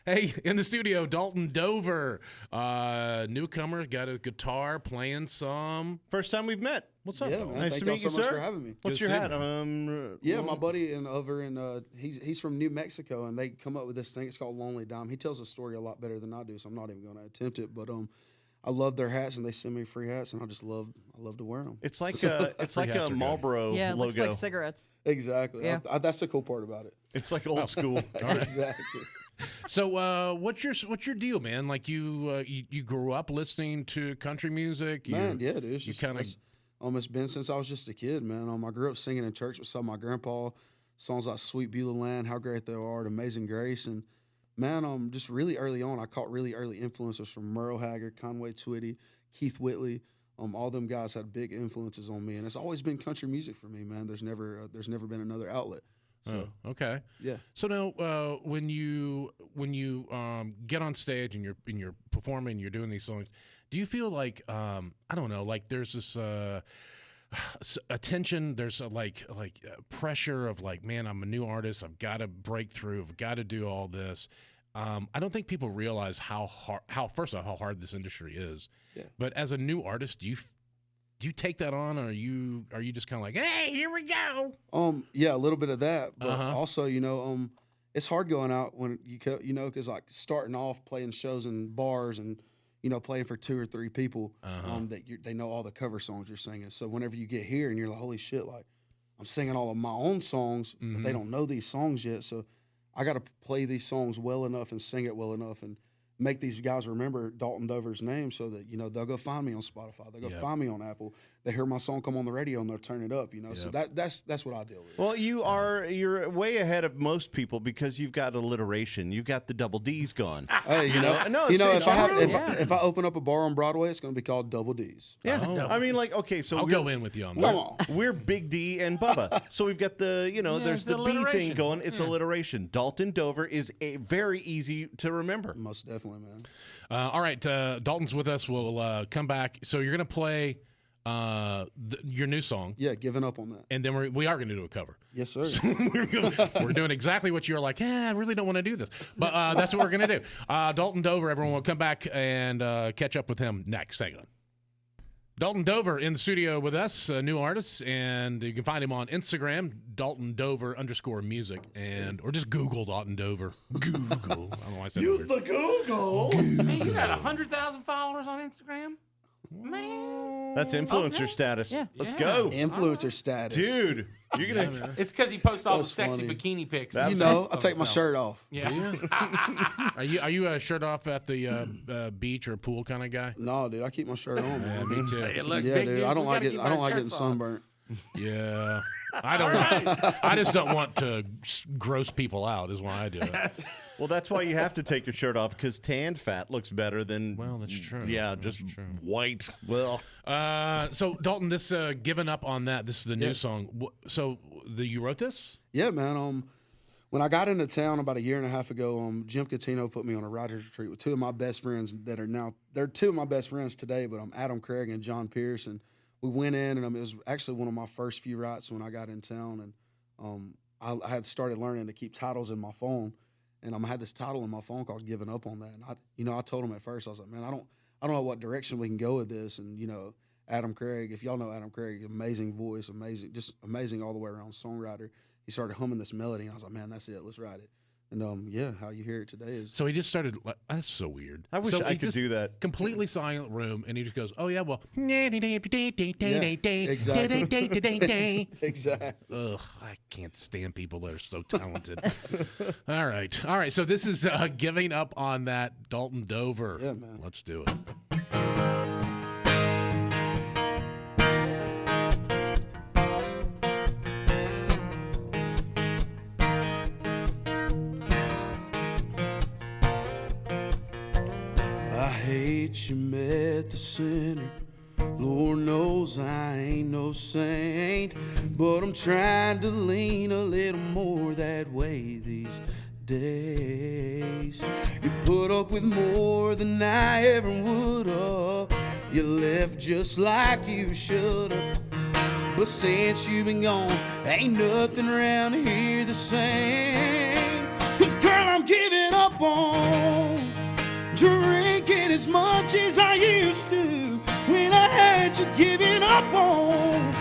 Hey, in the studio, Dalton Dover, newcomer, got a guitar, playing some. First time we've met. What's up? Yeah, Dalton? man. Nice Thank to y'all meet you, so much sir. for having me. What's Good your to hat? Yeah, my buddy over in he's from New Mexico, and they come up with this thing. It's called Lonely Dime. He tells a story a lot better than I do, so I'm not even going to attempt it. But I love their hats, and they send me free hats, and I love to wear them. It's like a hats are good. Marlboro Yeah, it logo. looks like cigarettes. Exactly. Yeah. That's the cool part about it. It's like old school. Exactly. So, what's your deal, man? Like you grew up listening to country music. Man, yeah, dude. It's you just kinda- it's almost been since I was just a kid, man. I grew up singing in church with some of my grandpa. Songs like "Sweet Beulah Land," "How Great Thou Art," "Amazing Grace," and man, just really early on, I caught really early influences from Merle Haggard, Conway Twitty, Keith Whitley. All them guys had big influences on me, and it's always been country music for me, man. There's never been another outlet. So okay. yeah. So now, when you get on stage and you're performing, you're doing these songs, do you feel like I don't know, like there's this attention, there's pressure of like, man, I'm a new artist, I've got to break through, I've got to do all this. I don't think people realize how first off how hard this industry is. Yeah. But as a new artist, do you take that on, or are you just kind of like, hey, here we go? Yeah, a little bit of that, but Uh-huh. also, it's hard going out when because like starting off playing shows in bars and playing for 2 or 3 people, they know all the cover songs you're singing. So whenever you get here and you're like, holy shit, like I'm singing all of my own songs, but they don't know these songs yet. So I got to play these songs well enough and sing it well enough and make these guys remember Dalton Dover's name so that, they'll go find me on Spotify. They'll go find me on Apple. They hear my song come on the radio and they'll turn it up, So that's what I deal with. Well, you're way ahead of most people because you've got alliteration. You've got the double D's gone. Hey, No, it's true. if I open up a bar on Broadway, it's going to be called Double D's. Yeah, Oh. I mean, like, okay, so I'll go in with you on that. Come on. we're Big D and Bubba, so we've got the there's the the B thing alliteration. going. It's alliteration. Dalton Dover is very easy to remember. Most definitely, man. All right, Dalton's with us. We'll come back. So you're gonna play your new song, Yeah, giving up on that. and then we are gonna do a cover. Yes, sir. We're doing exactly what you're like. Yeah, I really don't want to do this, but that's what we're gonna do. Dalton Dover, everyone will come back and catch up with him next. Hang on. Dalton Dover in the studio with us, a new artist, and you can find him on Instagram, Dalton Dover _music, or just Google Dalton Dover. Google. I don't know why I said that weird. Google. Hey, you got 100,000 followers on Instagram? Man. That's influencer Okay. status. Yeah. Let's Yeah. go, Influencer status. dude. You're gonna. man. It's because he posts all the That's sexy funny. bikini pics. That's- I take my shirt off. Yeah. Are you shirt off at the beach or pool kind of guy? No, dude, I keep my shirt on, Yeah, man. me too. Hey, look, Yeah, big dude, dudes, I don't we like gotta it. keep I don't our like getting shirts on. sunburnt. Yeah, I don't. I just don't want to gross people out. Is why I do it. Well, that's why you have to take your shirt off because tanned fat looks better than. Well, that's true. Yeah, That's just true. white. Well, So Dalton, this giving up on that. This is the new Yeah. song. So you wrote this? Yeah, man. When I got into town about a year and a half ago, Jim Catino put me on a writer's retreat with 2 of my best friends they're 2 of my best friends today, but Adam Craig and John Pierce, and we went in, and it was actually one of my first few writes when I got in town, and I had started learning to keep titles in my phone, and I had this title in my phone called "Giving Up on That," and I told him at first, I was like, man, I don't know what direction we can go with this, and Adam Craig, if y'all know Adam Craig, amazing voice, just amazing all the way around songwriter. He started humming this melody, and I was like, man, that's it, let's write it. And yeah, how you hear it today is So he just started. That's so weird. I wish So I he could just do that. Completely silent room, and he just goes, "Oh yeah, well." exactly. Exactly. Ugh, I can't stand people that are so talented. All right. So this is giving up on that, Dalton Dover. Yeah, man. Let's do it. I hate you met the sinner. Lord knows I ain't no saint, but I'm trying to lean a little more that way these days. You put up with more than I ever would have. You left just like you should have. But since you've been gone, ain't nothing around here the same. 'Cause girl, I'm giving up on drinking as much as I used to when I had you giving up on.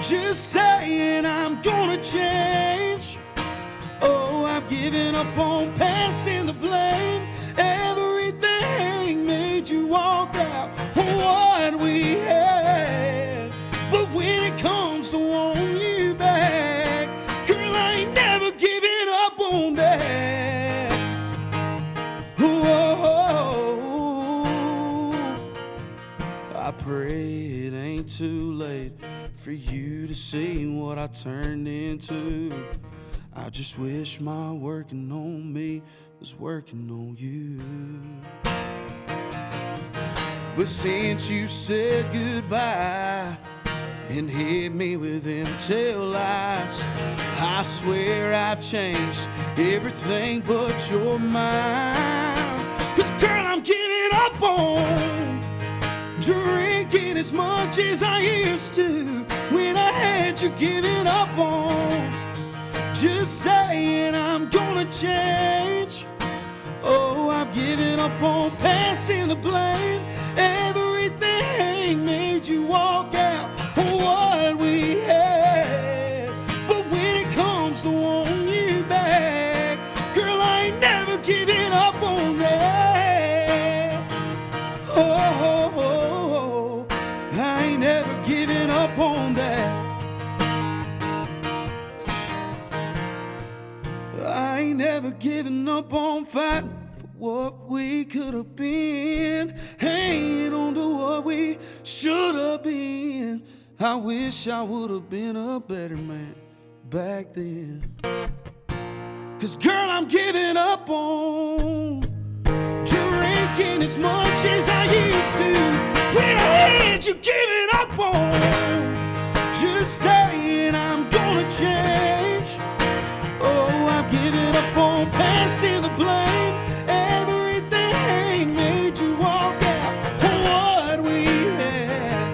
Just saying I'm gonna change. Oh, I've given up on passing the blame. Everything made you walk out what we had. But when it comes to wanting you back, girl, I ain't never giving up on that. Whoa, I pray it ain't too late for you to see what I turned into. I just wish my working on me was working on you. But since you said goodbye and hit me with them tail lights, I swear I've changed everything but your mind. 'Cause girl, I'm giving up on drinking as much as I used to when I had you giving up on. Just saying I'm gonna change. Oh, I've given up on passing the blame. Everything made you walk out what we had. But when it comes to wanting you back, girl, I ain't never giving up on that. Oh, I ain't never giving up on that. I ain't never giving up on fighting for what we could have been, hanging on to what we should have been. I wish I would have been a better man back then. 'Cause girl, I'm giving up on drinking as much as I used to when I had you giving up on. Just saying I'm gonna change. Oh, I've given up on passing the blame. Everything made you walk out what we had.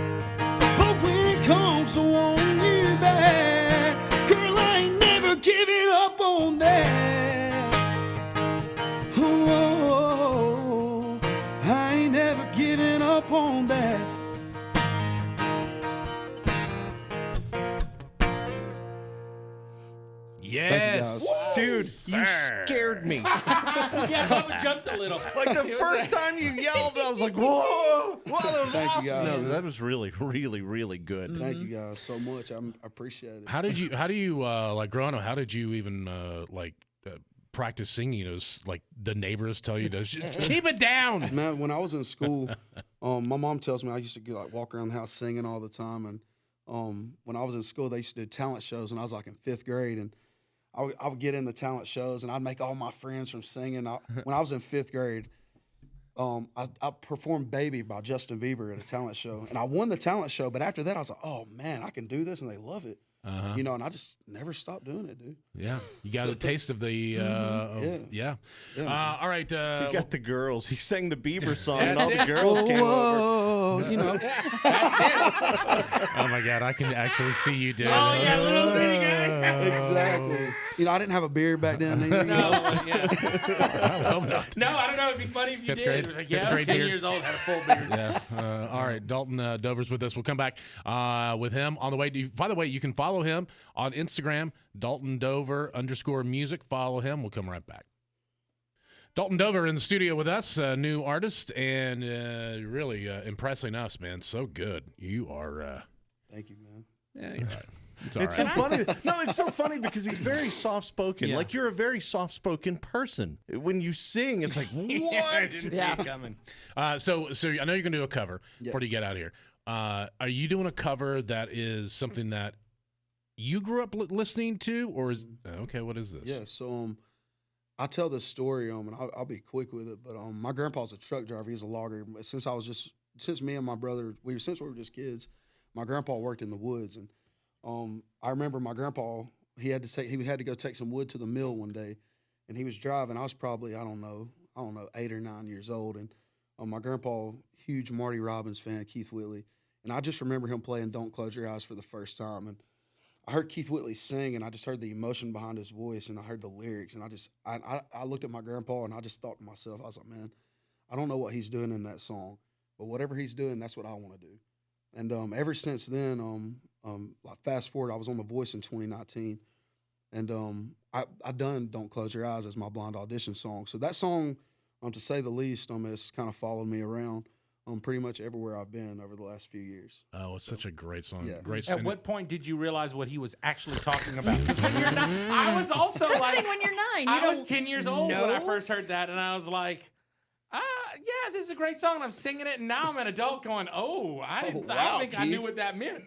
But when it comes to wanting you back, girl, I ain't never giving up on that. Oh, I ain't never giving up on that. Yes. Dude, you Sir. scared me. Yeah, Bubba jumped a little. Like the first time you yelled, I was like, whoa, wow, that was Thank you, awesome. guys. No, that was really, really, really good. Thank you guys so much. I appreciate it. How do you like growing up? How did you even practice singing? It was like the neighbors tell you to keep it down. Man, when I was in school, my mom tells me I used to walk around the house singing all the time. And when I was in school, they used to do talent shows, and I was like in 5th grade, and I would get in the talent shows, and I'd make all my friends from singing. When I was in 5th grade, I performed "Baby" by Justin Bieber at a talent show, and I won the talent show. But after that, I was like, "Oh man, I can do this," and they love it. You know, and I just never stopped doing it, dude. Yeah, you got a taste of the yeah. All right, He got the girls. He sang the Bieber song, and all the girls came over. Whoa, you know. oh my God, I can actually see you doing. Oh, yeah, little bitty guy. Exactly. You know, I didn't have a beard back then either. You know? No, yeah. I hope not. No, I don't know. It'd be funny if you 5th did. grade? It was like, 5th yeah, I was grade 10 beard? years old, had a full beard. Yeah. All right, Dalton Dover's with us. We'll come back with him on the way. By the way, you can follow him on Instagram, Dalton Dover _music. Follow him. We'll come right back. Dalton Dover in the studio with us, a new artist, and really impressing us, man. So good. You are. Thank you, man. Yeah, you're right. It's, It's so funny. No, it's so funny because he's very soft-spoken. Yeah. Like you're a very soft-spoken person. When you sing, it's like, what? Yeah, I didn't see it coming. So I know you're gonna do a cover Yeah. before you get out of here. Are you doing a cover that is something that you grew up listening to, or is okay? What is this? Yeah, so I tell this story, and I'll be quick with it. But my grandpa's a truck driver; he's a logger. Since me and my brother, since we were just kids, my grandpa worked in the woods, and I remember my grandpa. He had to go take some wood to the mill one day, and he was driving. I was probably I don't know 8 or 9 years old, and my grandpa, huge Marty Robbins fan, Keith Whitley, and I just remember him playing "Don't Close Your Eyes" for the first time, and I heard Keith Whitley sing, and I just heard the emotion behind his voice, and I heard the lyrics, and I looked at my grandpa, and I just thought to myself, I was like, man, I don't know what he's doing in that song, but whatever he's doing, that's what I want to do. And ever since then, like fast forward, I was on The Voice in 2019, and I done "Don't Close Your Eyes" as my blind audition song. So that song, to say the least, has kind of followed me around pretty much everywhere I've been over the last few years. Oh, it's such a great song. Yeah. Great. At what point did you realize what he was actually talking about? 'Cause when you're not, I was also like, When you're 9, I was 10 years old when I first heard that, and I was like, yeah, this is a great song. And I'm singing it, and now I'm an adult going, I don't think I knew Keith. what that meant.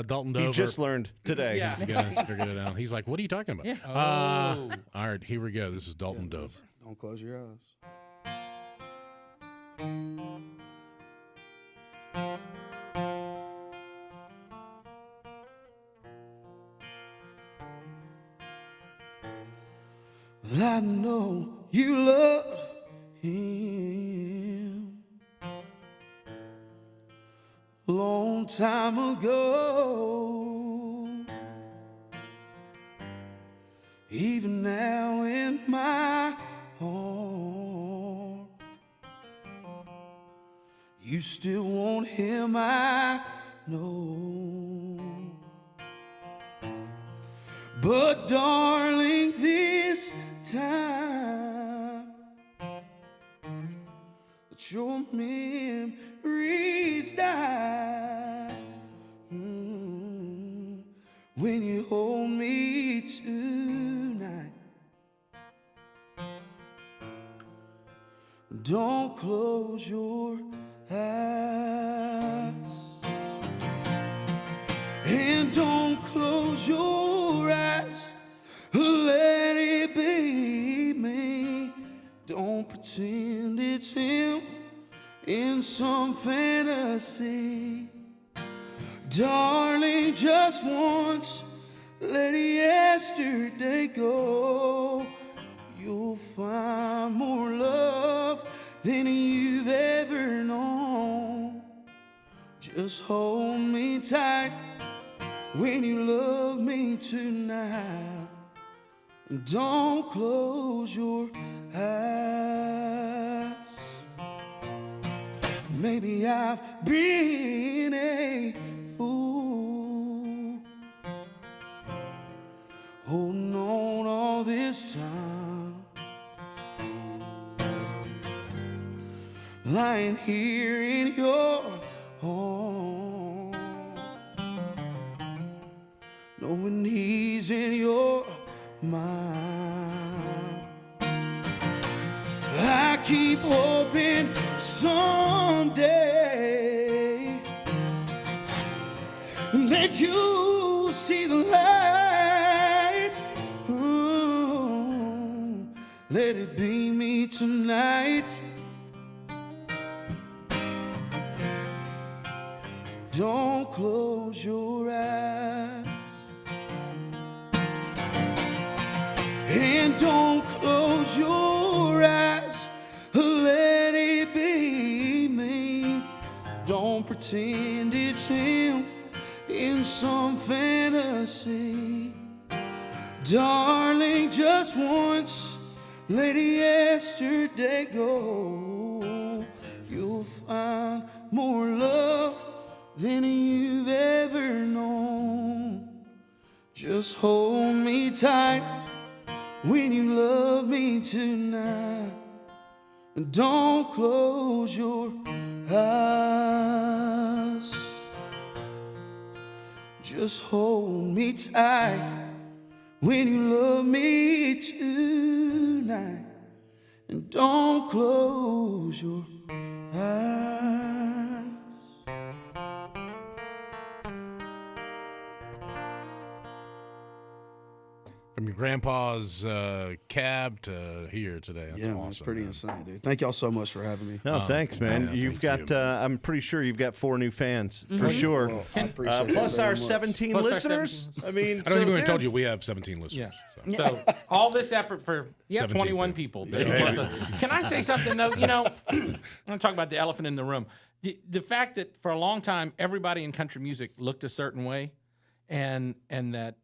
Dalton Dover. He just learned today. Yeah. He's gonna figure it out. He's like, "What are you talking about?" Oh. All right, here we go. This is Dalton Dover. Don't close your eyes. I know you love him long time ago. Even now in my heart, you still want him, I know. But darling, this time that your memories die, when you hold me tonight, don't close your eyes, and don't close your eyes. Let it be me. Don't pretend it's him in some fantasy. Darling, just once, let yesterday go. You'll find more love than you've ever known. Just hold me tight when you love me tonight. And don't close your eyes. Maybe I've been a fool, holding on all this time, lying here in your arms, knowing he's in your mind. I keep hoping someday that you'll see the light. Oh, let it be me tonight. Don't close your eyes, and don't close your eyes. Let it be me. Don't pretend it's him in some fantasy. Darling, just once, let yesterday go. You'll find more love than you've ever known. Just hold me tight when you love me tonight, and don't close your eyes. Just hold me tight when you love me tonight, and don't close your eyes. From your grandpa's cab to here today. That's awesome, It's pretty man. insane, dude. Thank y'all so much for having me. No, thanks, man. yeah, You've thank got, I'm pretty sure you've got 4 new fans, for sure. Well, I appreciate Plus that very our much. 17 Plus our listeners. 17. I mean, I don't even told you we have 17 listeners. Yeah. So all this effort for 17 21 people. Can I say something though? You know, I'm gonna talk about the elephant in the room. The fact that for a long time everybody in country music looked a certain way, and that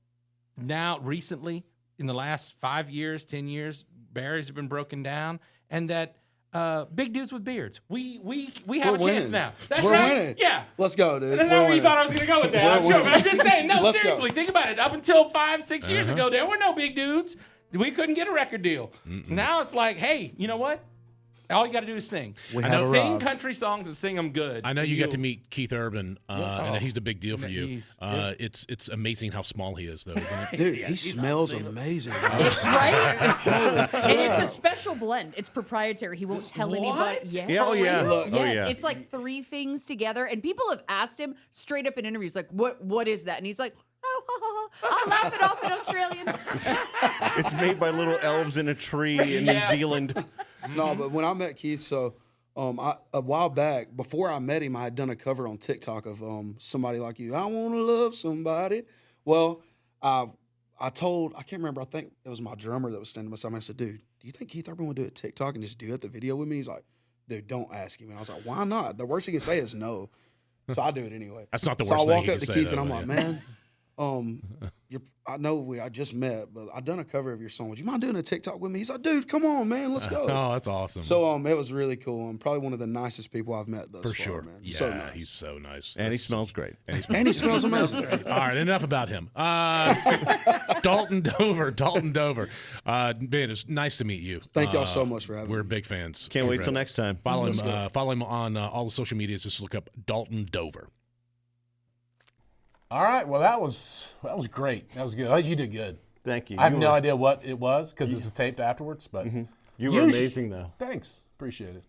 now recently in the last 5 years, 10 years, barriers have been broken down, and that big dudes with beards, we have We're a chance winning. now. That's We're right. winning. Yeah. Let's go, dude. I don't know where you thought I was going to go with that. I'm We're sure, but I'm just saying. No, Let's go. seriously, think about it. Up until 5-6 years ago, there were no big dudes. We couldn't get a record deal. Now it's like, hey, you know what? All you got to do is sing. We have Sing arrived. country songs and sing them good. I know you got to meet Keith Urban, and Oh. he's a big deal for you. He's- It's amazing how small he is, though, isn't it? Dude, he smells amazing. bro. Right? And it's a special blend. It's proprietary. He won't tell anybody. What? Yes. Yeah, oh, yeah. Look. Yes, Oh, yeah. it's like 3 things together, and people have asked him straight up in interviews, like, "What is that?" And he's like, "Oh, ha, ha, ha. I'll laugh it off in Australian." It's made by little elves in a tree in New Zealand. No, but when I met Keith, so a while back, before I met him, I had done a cover on TikTok of Somebody Like You. I want to love somebody. Well, I can't remember, I think it was my drummer that was standing beside me. I said, dude, do you think Keith Urban would do a TikTok and just do the video with me? He's like, dude, don't ask him. And I was like, why not? The worst he can say is no. So I do it anyway. That's not the So worst I thing walk he up can to say, Keith though, and I'm but like, yeah. man, I know I just met, but I done a cover of your song. Would you mind doing a TikTok with me? He's like, dude, come on, man, let's go. Oh, that's awesome. So it was really cool. Probably one of the nicest people I've met thus for far, sure. man. Yeah, So nice. he's so nice. And he smells great. And And he smells amazing. All right, enough about him. Dalton Dover. Man, it's nice to meet you. Thank y'all so much for having We're me. big fans. Can't wait till Congrats. next time. Follow him on all the social medias. Just look up Dalton Dover. All right. Well, that was great. That was good. I think you did good. Thank you. I have no idea what it was because this is taped afterwards, but You were amazing, though. thanks. Appreciate it.